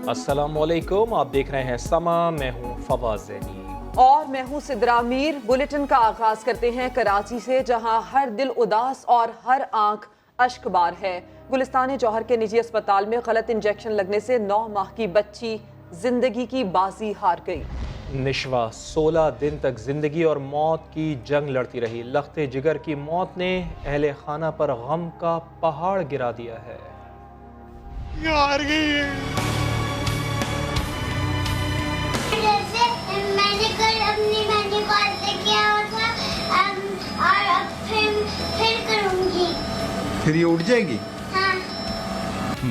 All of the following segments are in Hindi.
अस्सलामुअलैकुम, आप देख रहे हैं समा। मैं हूं फवाद ज़ैनी और मैं हूं सिद्रा मीर। बुलेटिन का आगाज करते हैं कराची से, जहां हर दिल उदास और हर आंख अश्कबार है। गुलिस्तान जौहर के निजी अस्पताल में गलत इंजेक्शन लगने से 9 माह की बच्ची जिंदगी की बाजी हार गई। निशवा 16 दिन तक जिंदगी और मौत की जंग लड़ती रही। लख्ते जिगर की मौत ने अहले खाना पर गम का पहाड़ गिरा दिया है। हार गई है। जैसे मैंने कल अपनी बहन को आज किया था और अब फिर करूंगी। फिर ये उठ जाएगी। हाँ।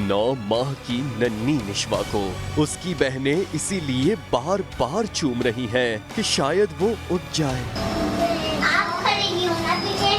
9 माह की नन्ही निशवा को उसकी बहनें इसीलिए बार बार चूम रही हैं कि शायद वो उठ जाए। आप खड़ेगी हो ना पीछे।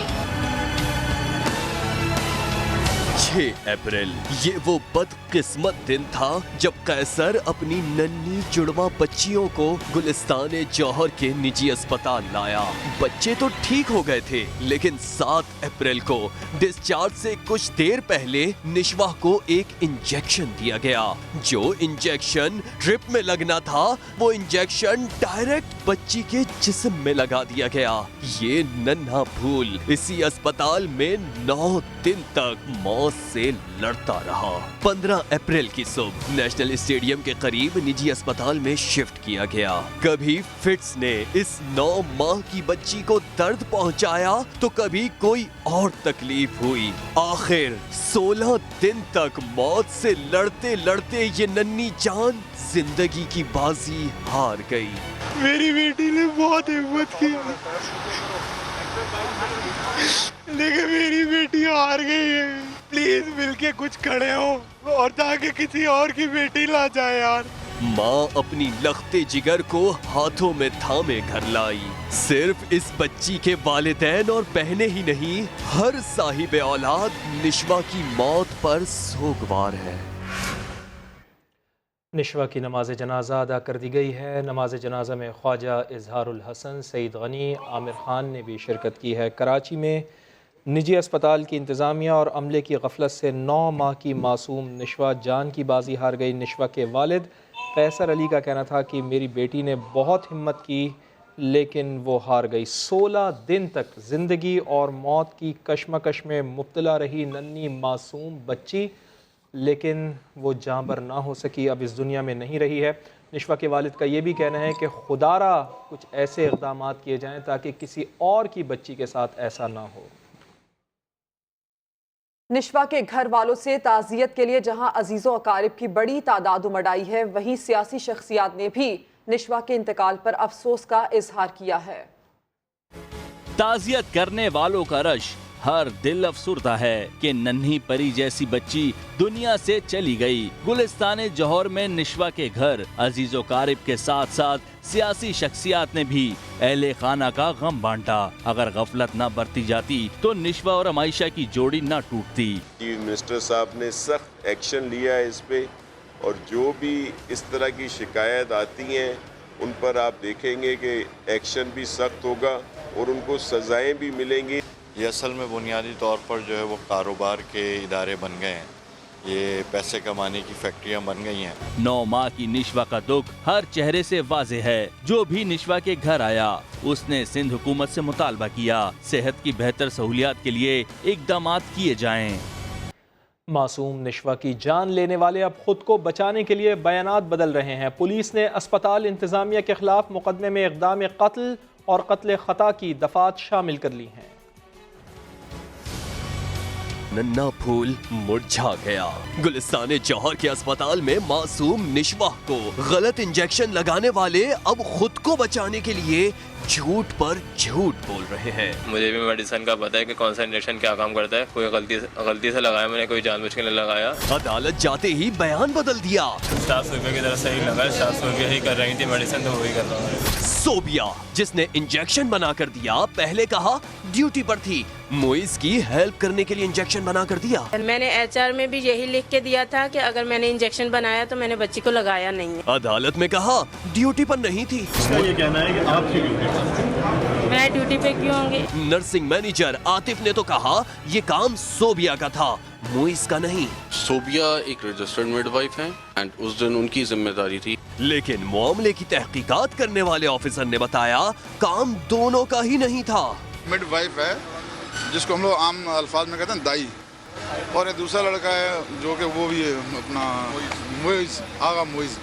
6 अप्रैल ये वो बदकिस्मत दिन था जब कैसर अपनी नन्ही जुड़वा बच्चियों को गुलिस्तान जौहर के निजी अस्पताल लाया। बच्चे तो ठीक हो गए थे, लेकिन 7 अप्रैल को डिस्चार्ज से कुछ देर पहले निशवा को एक इंजेक्शन दिया गया। जो इंजेक्शन ड्रिप में लगना था, वो इंजेक्शन डायरेक्ट बच्ची के जिस्म में लगा दिया गया। ये नन्हा फूल इसी अस्पताल में 9 दिन तक मौत से लड़ता रहा। 15 अप्रैल की सुबह नेशनल स्टेडियम के करीब निजी अस्पताल में शिफ्ट किया गया। कभी फिट्स ने इस 9 माह की बच्ची को दर्द पहुंचाया, तो कभी कोई और तकलीफ हुई। आखिर 16 दिन तक मौत से लड़ते लड़ते ये नन्ही जान जिंदगी की बाजी हार गई। मेरी बेटी ने बहुत हिम्मत की, लेकिन मेरी बेटी हार गई है। प्लीज मिलके कुछ खड़े हो और ताकि किसी और की बेटी ला जाए यार। माँ अपनी लखते जिगर को हाथों में थामे घर लाई। सिर्फ इस बच्ची के वालिदैन और बहनें ही नहीं, हर साहिब औलाद निशवा की मौत पर सोगवार है। निशवा की नमाज जनाजा अदा कर दी गई है। नमाज जनाजा में ख्वाजा इजहारुल हसन, सईद गनी, आमिर खान ने भी शिरकत की है। कराची में निजी अस्पताल की इंतज़ामिया और अमले की गफलत से 9 माह की मासूम निशवा जान की बाजी हार गई। निशवा के वालिद कैसर अली का कहना था कि मेरी बेटी ने बहुत हिम्मत की, लेकिन वो हार गई। 16 दिन तक ज़िंदगी और मौत की कशमकश में मुब्तला रही नन्ही मासूम बच्ची, लेकिन वो जांबर ना हो सकी, अब इस दुनिया में नहीं रही है। निशवा के वालिद का ये भी कहना है कि खुदारा कुछ ऐसे इक़दाम किए जाएँ ताकि किसी और की बच्ची के साथ ऐसा ना हो। निशवा के घर वालों से ताज़ियत के लिए जहां अजीज़ों अकारिब की बड़ी तादाद उमड़ आई है, वहीं सियासी शख्सियात ने भी निशवा के इंतकाल पर अफसोस का इजहार किया है। ताज़ियत करने वालों का रश, हर दिल अफसुर्दा है कि नन्ही परी जैसी बच्ची दुनिया से चली गई। गुलिस्तान जौहर में निशवा के घर अजीजो कारिब के साथ साथ सियासी शख्सियात ने भी अहले खाना का गम बांटा। अगर गफलत न बरती जाती तो निशवा और अमाइशा की जोड़ी न टूटती। चीफ मिनिस्टर साहब ने सख्त एक्शन लिया है इस पे, और जो भी इस तरह की शिकायत आती हैं उन पर आप देखेंगे कि एक्शन भी सख्त होगा और उनको सजाएं भी मिलेंगी। ये असल में बुनियादी तौर पर जो है वो कारोबार के इदारे बन गए हैं, ये पैसे कमाने की फैक्ट्रियां बन गई हैं। 9 माह की निशवा का दुख हर चेहरे से वाज़े है। जो भी निशवा के घर आया, उसने सिंध हुकूमत से मुतालबा किया सेहत की बेहतर सहूलियात के लिए इकदाम किए जाएं। मासूम निशवा की जान लेने वाले अब खुद को बचाने के लिए बयानात बदल रहे हैं। पुलिस ने अस्पताल इंतजामिया के खिलाफ मुकदमे में इक़दाम कत्ल और कत्ल खता की दफात शामिल कर ली हैं। नन्हा फूल मुरझा गया। गुलिस्तान जौहर के अस्पताल में मासूम निशवा को गलत इंजेक्शन लगाने वाले अब खुद को बचाने के लिए झूठ पर झूठ बोल रहे हैं। मुझे भी मेडिसिन का पता है कि कौन सा इंजेक्शन क्या काम करता है। कोई गलती से लगाया मैंने, कोई जानबूझ के नहीं लगाया। अदालत जाते ही बयान बदल दिया। 700 रुपये की तरफ से ही लगा, 700 रुपये ही कर रही थी मेडिसिन, तो वही कर रहा हूँ। सोबिया जिसने इंजेक्शन बना कर दिया, पहले कहा ड्यूटी पर थी, मोइज की हेल्प करने के लिए इंजेक्शन बना कर दिया। मैंने HR में भी यही लिख के दिया था कि अगर मैंने इंजेक्शन बनाया तो मैंने बच्ची को लगाया नहीं है। अदालत में कहा ड्यूटी पर नहीं थी। इसका ये कहना है कि आपकी ड्यूटी मैं ड्यूटी पे क्यों होंगी? नर्सिंग मैनेजर आतिफ ने तो कहा ये काम सोबिया का था, मुइस का नहीं। सोबिया एक रजिस्टर्ड मिडवाइफ हैं एंड उस दिन उनकी जिम्मेदारी थी। लेकिन मामले की तहकीकात करने वाले ऑफिसर ने बताया काम दोनों का ही नहीं था। मिडवाइफ है जिसको हम लोग आम अल्फाज में कहते हैं दाई, और एक दूसरा लड़का है जो कि वो भी है अपना मुइस, आगा मुइस,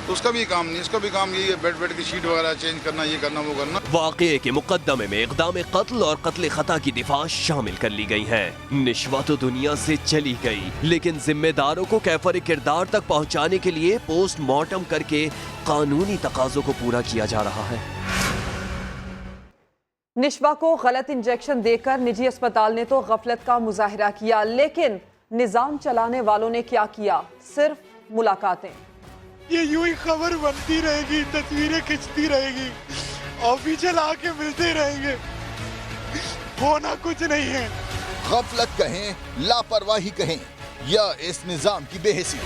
तो उसका भी काम नहीं, इसका भी काम यही है बेड की शीट वगैरह चेंज करना, ये करना वो करना। वाक़ये के मुकद्दमे में इक़दाम कत्ल और कत्ल खता की दिफा शामिल कर ली गई है। निशवा तो दुनिया से चली गई, लेकिन जिम्मेदारों को कैफर किरदार तक पहुंचाने के लिए पोस्टमार्टम करके कानूनी तकाजों को पूरा किया जा रहा है। निशवा को गलत इंजेक्शन देकर निजी अस्पताल ने तो गफलत का मुजाहिरा किया, लेकिन निजाम चलाने वालों ने क्या किया? सिर्फ मुलाकातें। ये यूं ही खबर बनती रहेगी, तस्वीरें खिंचती रहेगी, ऑफिशियल आके मिलते रहेंगे, होना कुछ नहीं है। गफलत कहें, लापरवाही कहें या इस निजाम की बेहिसी।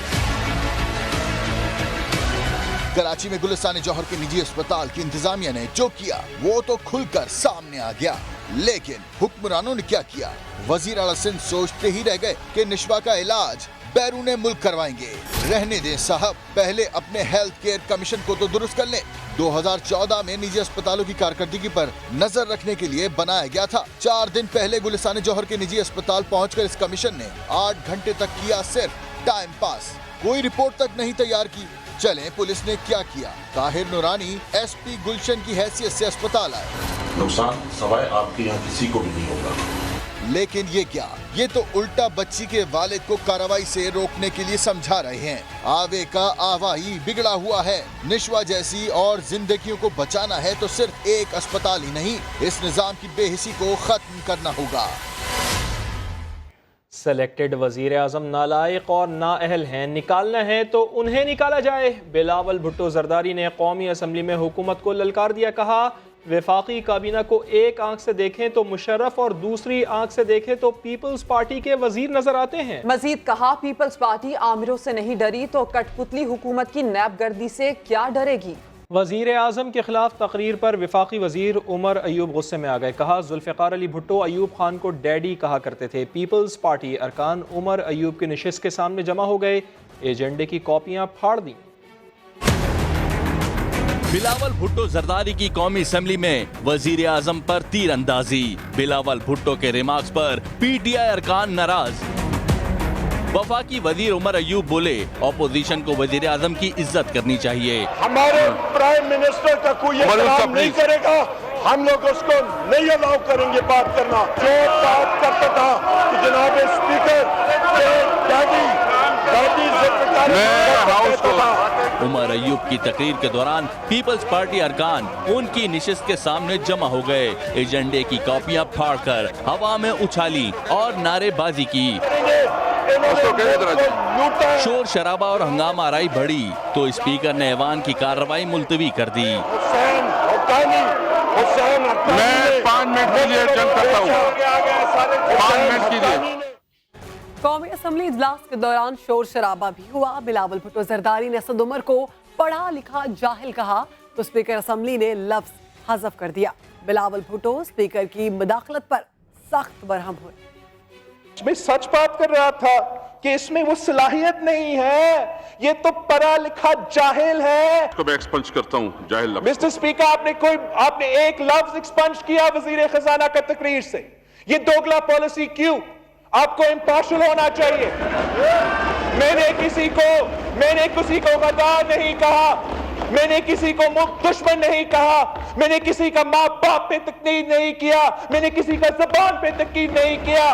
कराची में गुलिस्तान जौहर के निजी अस्पताल की इंतजामिया ने जो किया वो तो खुलकर सामने आ गया, लेकिन हुक्मरानों ने क्या किया? वजीर आला सिंध सोचते ही रह गए कि निशवा का इलाज बैरूने मुल्क करवाएंगे। रहने दें साहब, पहले अपने हेल्थ केयर कमीशन को तो दुरुस्त कर लें। 2014 में निजी अस्पतालों की कारकर्दगी पर नजर रखने के लिए बनाया गया था। 4 दिन पहले गुलिस्तान जौहर के निजी अस्पताल पहुंचकर इस कमीशन ने 8 घंटे तक किया सिर्फ टाइम पास, कोई रिपोर्ट तक नहीं तैयार की। चलें पुलिस ने क्या किया। ताहिर नूरानी SP गुलशन की हैसियत से अस्पताल आए। नुकसान सवाए आपके यहाँ किसी को भी नहीं होगा। लेकिन ये क्या, ये तो उल्टा बच्ची के वालिद को कार्रवाई से रोकने के लिए समझा रहे हैं। आवे का आवा ही बिगड़ा हुआ है। निशवा जैसी और जिंदगियों को बचाना है तो सिर्फ एक अस्पताल ही नहीं, इस निजाम की बेहिसी को खत्म करना होगा। सेलेक्टेड वजीर आजम नालायक और नाअहल हैं, निकालना है तो उन्हें निकाला जाए। बिलावल भुट्टो जरदारी ने कौमी असम्बली में हुकूमत को ललकार दिया, कहा वफाकी काबीना को एक आंख से देखें तो मुशर्रफ और दूसरी आंख से देखें तो पीपल्स पार्टी के वजीर नजर आते हैं। मजीद कहा पीपल्स पार्टी आमिरों से नहीं डरी तो कठपुतली हुकूमत की नैबगर्दी से क्या डरेगी। वजीर आजम के खिलाफ तकरीर पर वफाकी वजीर उमर अयूब गुस्से में आ गए, कहा जुल्फ़िकार अली भुट्टो अयूब खान को डैडी कहा करते थे। पीपल्स पार्टी अरकान उमर अयूब की नशिस्त के सामने जमा हो गए, एजेंडे की कॉपियां फाड़ दी। बिलावल भुट्टो जरदारी की कौमी असेंबली में वजीर आजम पर तीर अंदाजी। बिलावल भुट्टो के रिमार्क्स पर PTI अरकान नाराज। वफाकी वजीर उमर अयूब बोले अपोजिशन को वजीर आजम की इज्जत करनी चाहिए। हमारे प्राइम मिनिस्टर का कोई एहतराम नहीं करेगा, हम लोग उसको नहीं अलाउ करेंगे बात करना। जो बात करता था कि जनाब स्पीकर उमर अयूब की तकरीर के दौरान पीपल्स पार्टी अरकान उनकी नशिस्त के सामने जमा हो गए, एजेंडे की कॉपियां फाड़कर हवा में उछाली और नारेबाजी की। शोर शराबा और हंगामा आराई बढ़ी तो स्पीकर ने ऐवान की कार्रवाई मुलतवी कर दी। मैं 5 मिनट के लिए जंग करता हूँ, 5 मिनट के लिए। कौमी असम्बली इजलास के दौरान शोर शराबा भी हुआ। बिलावल भुट्टो जरदारी ने असद उमर को पढ़ा लिखा जाहिल कहा तो स्पीकर असम्बली ने लफ्ज हज़फ कर दिया। बिलावल भुट्टो स्पीकर की मुदाखलत पर सख्त बरहम हुए। मैं सच बात कर रहा था कि इसमें वो सलाहियत नहीं है, ये तो पढ़ा लिखा जाहिल है। इसको मैं एक्सपंज करता हूँ जाहिल लफ्ज। मिस्टर स्पीकर, आपने एक लफ्ज एक्सपंज किया वजीर खजाना का तकरीर से। ये दोगला पॉलिसी क्यों? आपको इम्पार्शल होना चाहिए। मैंने किसी को गद्दार नहीं कहा, मैंने किसी को दुश्मन नहीं कहा, मैंने किसी का माँ बाप पे तकलीफ नहीं किया, मैंने किसी का ज़बान पे तकलीफ नहीं किया।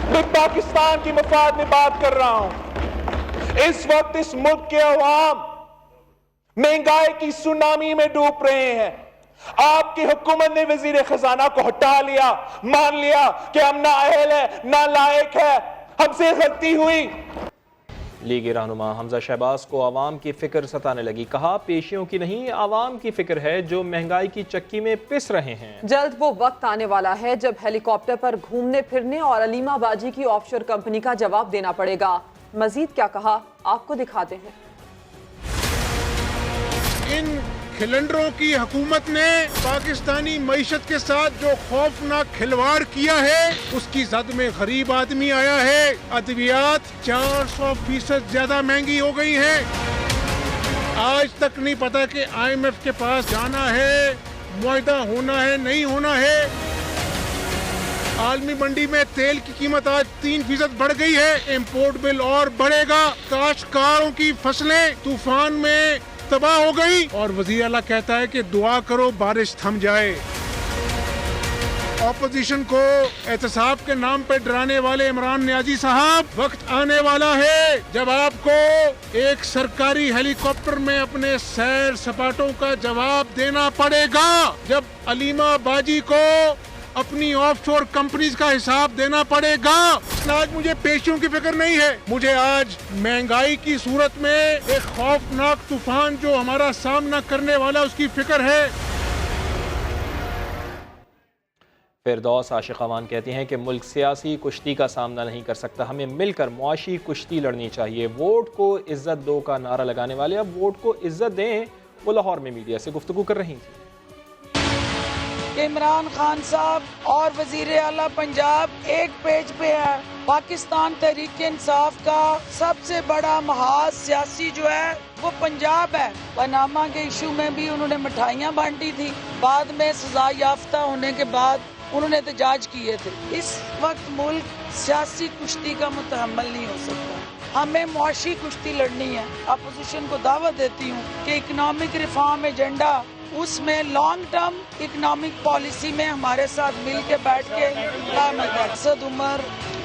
मैं पाकिस्तान की मफाद में बात कर रहा हूं। इस वक्त इस मुल्क के अवाम महंगाई की सुनामी में डूब रहे हैं। आपकी हुकूमत ने वजीर खजाना को हटा लिया, मान लिया कि हम नाअहल है, नालायक है, हमसे गलती हुई। लीगी रहनुमा हमजा शहबाज को आवाम की फिक्र सताने लगी, कहा पेशियों की नहीं आवाम की फिक्र है जो महंगाई की चक्की में पिस रहे हैं। जल्द वो वक्त आने वाला है जब हेलीकॉप्टर पर घूमने फिरने और अलीमाबाजी की ऑफशोर कंपनी का जवाब देना पड़ेगा। मजीद क्या कहा आपको दिखाते हैं। इन खिलंडरों की हुकूमत ने पाकिस्तानी मईशत के साथ जो खौफनाक खिलवाड़ किया है, उसकी जद में गरीब आदमी आया है। अद्वियात 400% ज्यादा महंगी हो गई है। आज तक नहीं पता कि IMF के पास जाना है, मुआहदा होना है, नहीं होना है। आलमी मंडी में तेल की कीमत आज 3% बढ़ गई है। इंपोर्ट बिल और बढ़ेगा। काश्तकारों की फसलें तूफान में तबाह हो गई और वजीर आला कहता है कि दुआ करो बारिश थम जाए। ऑपोजिशन को एहतसाब के नाम पे डराने वाले इमरान नियाजी साहब, वक्त आने वाला है जब आपको एक सरकारी हेलीकॉप्टर में अपने सैर सपाटों का जवाब देना पड़ेगा, जब अलीमा बाजी को अपनी ऑफशोर कंपनीज का हिसाब देना पड़ेगा। आज मुझे पेशियों की फिक्र नहीं है, मुझे आज महंगाई की सूरत में एक खौफनाक तूफान जो हमारा सामना करने वाला उसकी फिक्र है। फिरदौस आशिक अमान कहती हैं कि मुल्क सियासी कुश्ती का सामना नहीं कर सकता, हमें मिलकर मुआशी कुश्ती लड़नी चाहिए। वोट को इज्जत दो का नारा लगाने वाले अब वोट को इज्जत दें, वो लाहौर में मीडिया से गुफ्तगू कर रही थी। इमरान खान साहब और वजीर आला पंजाब एक पेज पे है। पाकिस्तान तहरीक इंसाफ का सबसे बड़ा महाज सियासी जो है वो पंजाब है। पनामा के इशू में भी उन्होंने मिठाइयाँ बांटी थी, बाद में सजा याफ्ता होने के बाद उन्होंने एहतजाज किए थे। इस वक्त मुल्क सियासी कुश्ती का मुतहम्मल नहीं हो सकता, हमें मुआशी कुश्ती लड़नी है। अपोजिशन को दावत देती हूँ कि इकनॉमिक रिफॉर्म एजेंडा, उसमें लॉन्ग टर्म इकोनॉमिक पॉलिसी में हमारे साथ मिल के बैठ के मकसद उमर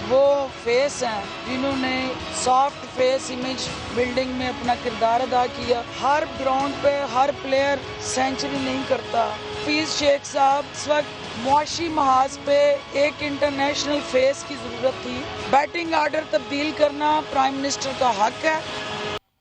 वो फेस हैं जिन्होंने सॉफ्ट फेस इमेज बिल्डिंग में अपना किरदार अदा किया। हर ग्राउंड पे हर प्लेयर सेंचुरी नहीं करता। हफीज शेख साहब, इस वक्त मुआशी महाज पे एक इंटरनेशनल फेस की जरूरत थी। बैटिंग आर्डर तब्दील करना प्राइम मिनिस्टर का हक है।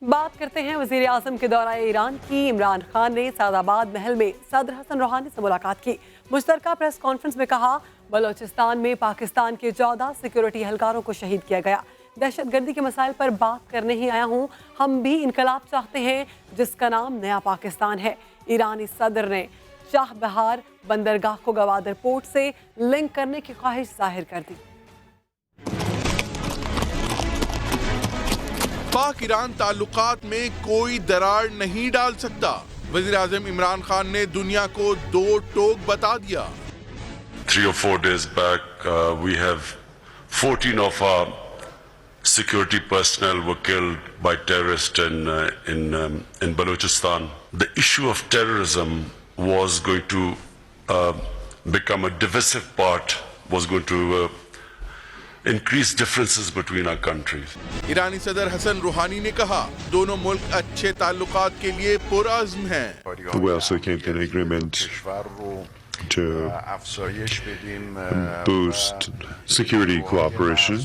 बात करते हैं वजीर आजम के दौरा ईरान की। इमरान खान ने सादाबाद महल में सदर हसन रूहानी से मुलाकात की। मुश्तरका प्रेस कॉन्फ्रेंस में कहा, बलोचिस्तान में पाकिस्तान के 14 सिक्योरिटी एहलकारों को शहीद किया गया। दहशतगर्दी के मसाइल पर बात करने ही आया हूँ, हम भी इनकलाब चाहते हैं जिसका नाम नया पाकिस्तान है। ईरानी सदर ने शाह बहार बंदरगाह को गवादर पोर्ट से लिंक करने की ख्वाहिश जाहिर कर दी। पाक ईरान ताल्लुकात में कोई दरार नहीं डाल सकता। वज़ीर आज़म इमरान खान ने दुनिया को दो टोक बता दिया। 3 or 4 days back, we have 14 of our security personnel were killed by terrorists in Balochistan. The issue of terrorism was going to become a divisive part, was going to increase differences between our countries. ईरानी सदर हसन रूहानी ने कहा, दोनों मुल्क अच्छे ताल्लुकात के लिए पुरअज़्म हैं। We also came to an agreement to boost security cooperation.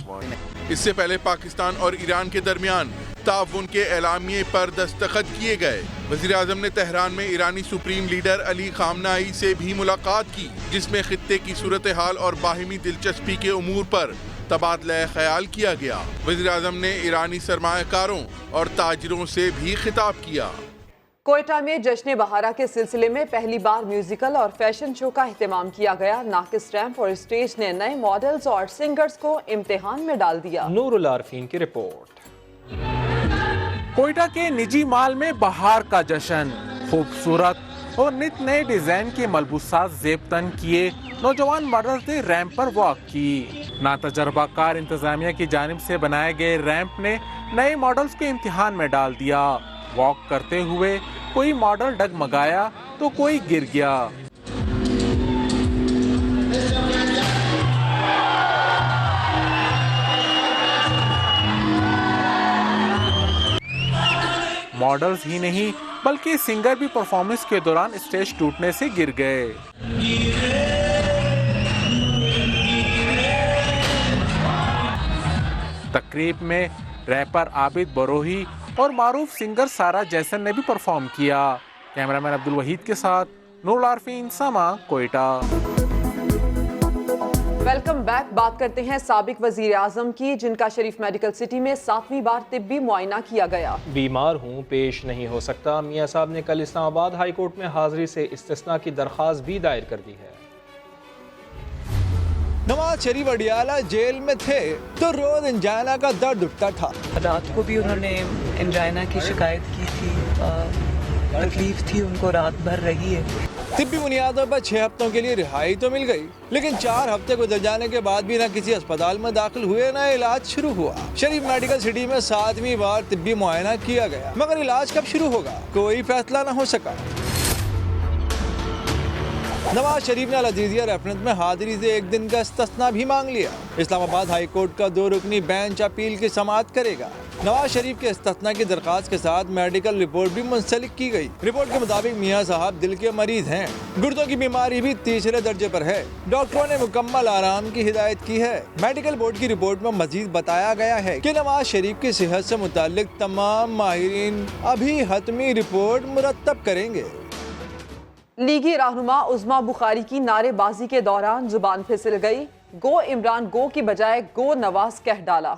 इससे पहले पाकिस्तान और ईरान के दरमियान ताउन के एलामिये पर दस्तखत किए गए। वज़ीर आज़म ने तेहरान में ईरानी सुप्रीम लीडर अली खामनाई से भी मुलाकात की, जिसमें खित्ते की सूरत हाल और बाहिमी दिलचस्पी के उमूर पर तबादला ख्याल किया गया। वज़ीर आज़म ने ईरानी सरमायाकारों और ताजिरों से भी खिताब किया। कोयटा में जश्न बहारा के सिलसिले में पहली बार म्यूजिकल और फैशन शो का एहतमाम किया गया। नाकिस रैंप और स्टेज ने नए मॉडल्स और सिंगर्स को इम्तिहान में डाल दिया। नूरुल आरफीन की रिपोर्ट। कोयटा के निजी माल में बहार का जश्न, खूबसूरत और नित नए डिजाइन के मलबूसात जेब तन किए नौजवान मॉडल्स ने रैंप पर वॉक की। नातजर्बाकार इंतजामिया की जानिब से बनाए गए रैंप ने नए मॉडल्स को इम्तिहान में डाल दिया। वॉक करते हुए कोई मॉडल डगमगाया तो कोई गिर गया। मॉडल्स ही नहीं बल्कि सिंगर भी परफॉर्मेंस के दौरान स्टेज टूटने से गिर गए। तकरीब में रैपर आबिद बरोही और मारूफ सिंगर सारा जैसन ने भी परफॉर्म किया। कैमरामैन अब्दुल वहीद के साथ नूरुल आरफीन, समा, कोयटा। Welcome back. बात करते हैं साबिक वजीर आजम की, जिनका शरीफ मेडिकल सिटी में 7वीं बार तिब्बी मुआयना किया गया। बीमार हूँ, पेश नहीं हो सकता। मियाँ साहब ने कल इस्लामाबाद हाई कोर्ट में हाजिरी से इस्तिस्ना की दरख्वास्त भी दायर कर दी है। नवाज शरीफ अडियाला जेल में थे तो रोज एंजाइना का दर्द उठता था। रात को भी उन्होंने एंजाइना की शिकायत की थी, तकलीफ थी उनको, रात भर रही है। तिब्बी बुनियादों पर 6 हफ्तों के लिए रिहाई तो मिल गई, लेकिन 4 हफ्ते गुजर जाने के बाद भी न किसी अस्पताल में दाखिल हुए न इलाज शुरू हुआ। शरीफ मेडिकल सिटी में 7वीं बार तिब्बी मुआयना किया गया, मगर इलाज कब शुरू होगा कोई फैसला न हो सका। नवाज शरीफ ने अल-अजीज़िया रेफरेंस में हाजिरी से 1 दिन का इस्तिस्ना भी मांग लिया। इस्लामाबाद हाई कोर्ट का 2 रुकनी बेंच अपील की समाअत करेगा। नवाज शरीफ के इस्तिस्ना की दरख्वास्त के साथ मेडिकल रिपोर्ट भी मुंसलिक की गई। रिपोर्ट के मुताबिक मियाँ साहब दिल के मरीज हैं, गुर्दों की बीमारी भी 3रे दर्जे पर है। डॉक्टरों ने मुकम्मल आराम की हिदायत की है। मेडिकल बोर्ड की रिपोर्ट में मजीद बताया गया है कि नवाज शरीफ की सेहत से मुताल्लिक तमाम माहिरीन अभी हतमी रिपोर्ट मुरतब करेंगे। लीगी रहनुमा उज़्मा बुखारी की नारेबाजी के दौरान जुबान फिसल गई। गो इमरान गो की बजाय गो नवाज कह डाला।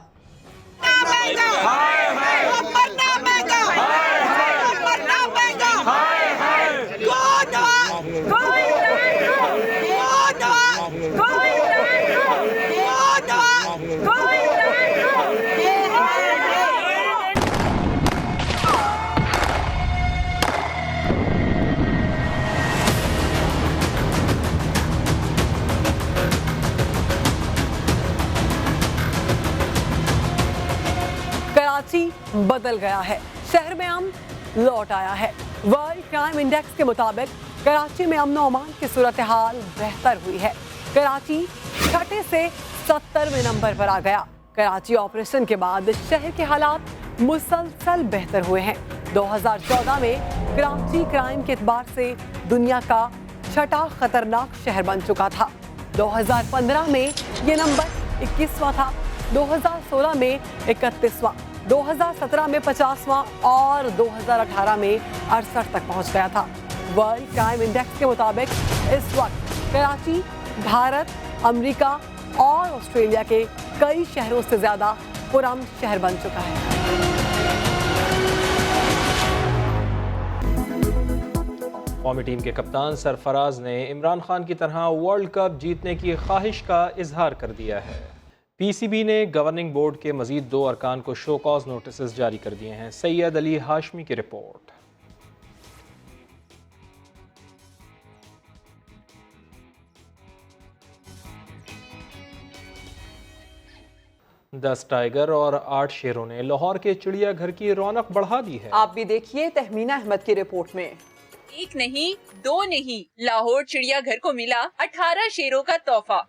कराची बदल गया है, शहर में अमन लौट आया है। वर्ल्ड क्राइम इंडेक्स के मुताबिक कराची में अमन और अमान की सूरत हाल बेहतर हुई है। कराची 6 से 70वें नंबर पर आ गया। कराची ऑपरेशन के बाद शहर के हालात मुसलसल बेहतर हुए हैं। 2014 में कराची क्राइम के एतबार से दुनिया का 6ठा खतरनाक शहर बन चुका था। 2015 में ये नंबर 21वां था, 2016 में 31वां, 2017 में 50वां और 2018 में 68 तक पहुंच गया था। वर्ल्ड क्राइम इंडेक्स के मुताबिक इस वक्त कराची भारत, अमेरिका और ऑस्ट्रेलिया के कई शहरों से ज्यादा पुरअमन शहर बन चुका है। कौमी टीम के कप्तान सरफराज ने इमरान खान की तरह वर्ल्ड कप जीतने की ख्वाहिश का इजहार कर दिया है। पीसीबी ने गवर्निंग बोर्ड के मजीद 2 अरकान को शो कॉज नोटिस जारी कर दिए हैं। सैयद अली हाशमी की रिपोर्ट। दस टाइगर और 8 शेरों ने लाहौर के चिड़ियाघर की रौनक बढ़ा दी है। आप भी देखिए तहमीना अहमद की रिपोर्ट में। 1 नहीं 2 नहीं, लाहौर चिड़ियाघर को मिला 18 शेरों का तोहफा।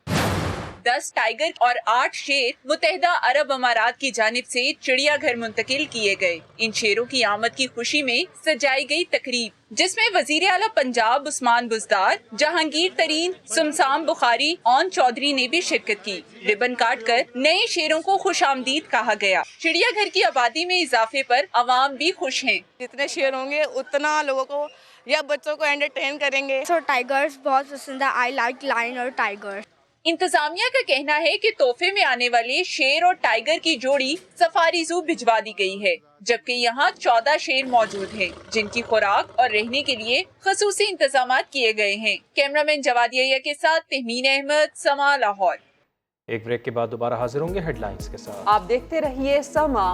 10 टाइगर और 8 शेर मुत्तहिदा अरब अमारात की जानिब से चिड़ियाघर मुंतकिल किए गए। इन शेरों की आमद की खुशी में सजाई गई तकरीब, जिसमें वजीर आला पंजाब उस्मान बुज़दार, जहांगीर तरीन, सुमसाम बुखारी, ओन चौधरी ने भी शिरकत की। रिबन काट कर नए शेरों को खुशामदीद कहा गया। चिड़ियाघर की आबादी में इजाफे पर अवाम भी खुश हैं। जितने शेर होंगे उतना लोगों को या बच्चों को एंटरटेन करेंगे। तो टाइगर्स बहुत पसंद है। आई लाइक लायन और टाइगर। इंतजामिया का कहना है कि तोहफे में आने वाले शेर और टाइगर की जोड़ी सफारी जू भिजवा दी गई है, जबकि यहाँ 14 शेर मौजूद हैं, जिनकी खुराक और रहने के लिए खसूसी इंतजामात किए गए हैं। कैमरामैन जवादिया के साथ तहमीन अहमद, समा, लाहौर। एक ब्रेक के बाद दोबारा हाजिर होंगे हेडलाइंस के साथ। आप देखते रहिए समा।